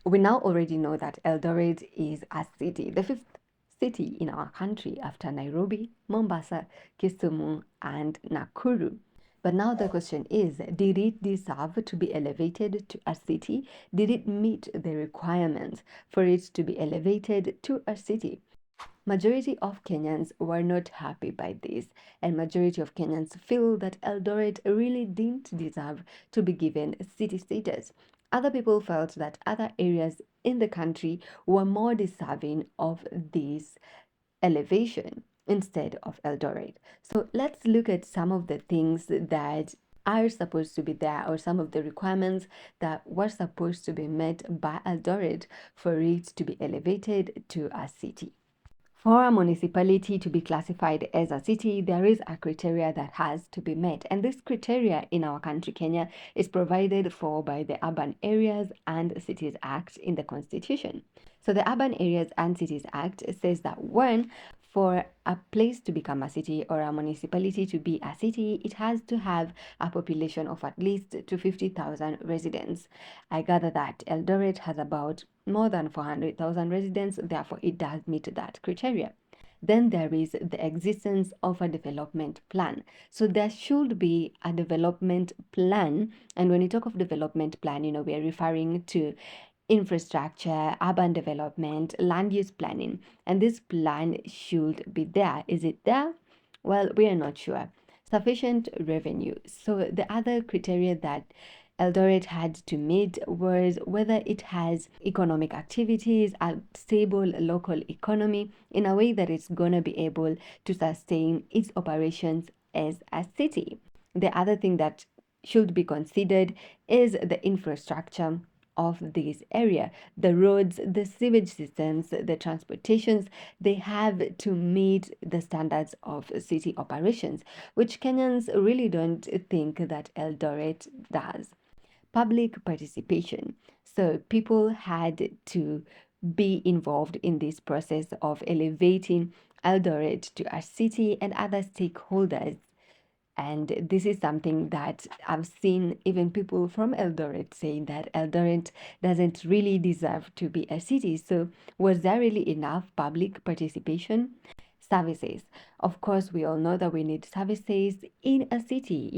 We now already know that Eldoret is a city, the fifth city in our country after Nairobi, Mombasa, Kisumu, and Nakuru. But now the question is, did it deserve to be elevated to a city? Did it meet the requirements for it to be elevated to a city? Majority of Kenyans were not happy by this, and majority of Kenyans feel that Eldoret really didn't deserve to be given city status. Other people felt that other areas in the country were more deserving of this elevation instead of Eldoret. So let's look at some of the things that are supposed to be there, or some of the requirements that were supposed to be met by Eldoret for it to be elevated to a city. For a municipality to be classified as a city, there is a criteria that has to be met. And this criteria in our country, Kenya, is provided for by the Urban Areas and Cities Act in the Constitution. So the Urban Areas and Cities Act says that one, for a place to become a city or a municipality to be a city, it has to have a population of at least 250,000 residents. I gather that Eldoret has about more than 400,000 residents, therefore it does meet that criteria. Then there is the existence of a development plan. So there should be a development plan. And when you talk of development plan, we are referring to infrastructure, urban development, land use planning. And this plan should be there. Is it there? Well, we are not sure. Sufficient revenue. So the other criteria that Eldoret had to meet was whether it has economic activities, a stable local economy in a way that it's going to be able to sustain its operations as a city. The other thing that should be considered is the infrastructure of this area. The roads, the sewage systems, the transportations, they have to meet the standards of city operations, which Kenyans really don't think that Eldoret does. Public participation. So people had to be involved in this process of elevating Eldoret to a city, and other stakeholders. And this is something that I've seen even people from Eldoret saying that Eldoret doesn't really deserve to be a city. So was there really enough public participation? Services. Of course, we all know that we need services in a city,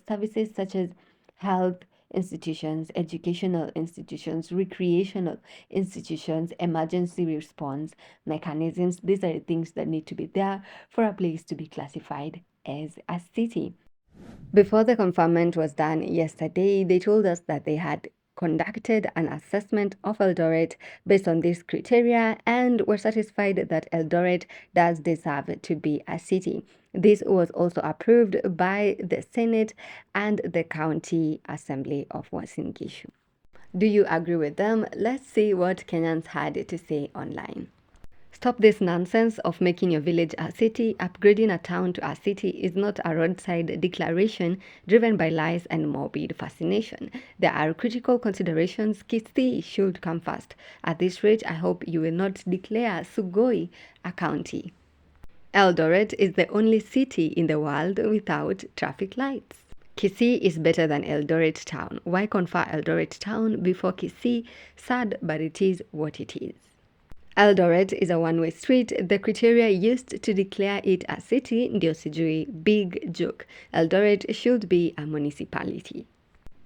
services such as health institutions, educational institutions, recreational institutions, emergency response mechanisms. These are the things that need to be there for a place to be classified as a city. Before the conferment was done yesterday, they told us that they had conducted an assessment of Eldoret based on these criteria and were satisfied that Eldoret does deserve to be a city. This was also approved by the Senate and the County Assembly of Uasin Gishu. Do you agree with them? Let's see what Kenyans had to say online. Stop this nonsense of making your village a city. Upgrading a town to a city is not a roadside declaration driven by lies and morbid fascination. There are critical considerations. Kisii should come first. At this rate, I hope you will not declare Sugoi a county. Eldoret is the only city in the world without traffic lights. Kisii is better than Eldoret town. Why confer Eldoret town before Kisii? Sad, but it is what it is. Eldoret is a one-way street. The criteria used to declare it a city ndio sijui. Big joke. Eldoret should be a municipality.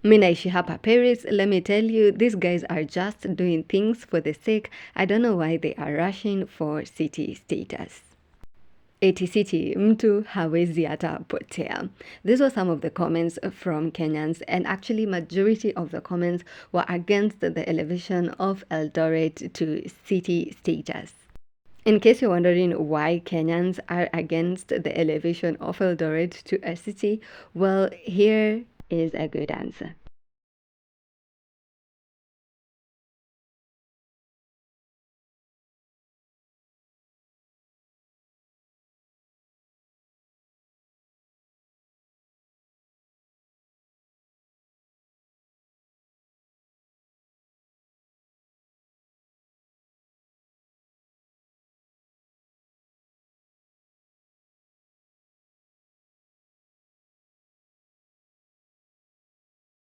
Mi naishi hapa Paris. Let me tell you, these guys are just doing things for the sake. I don't know why they are rushing for city status. Eti city mtu hawezi hata potea. These were some of the comments from Kenyans, and actually majority of the comments were against the elevation of Eldoret to city status. In case you're wondering why Kenyans are against the elevation of Eldoret to a city, well, here is a good answer.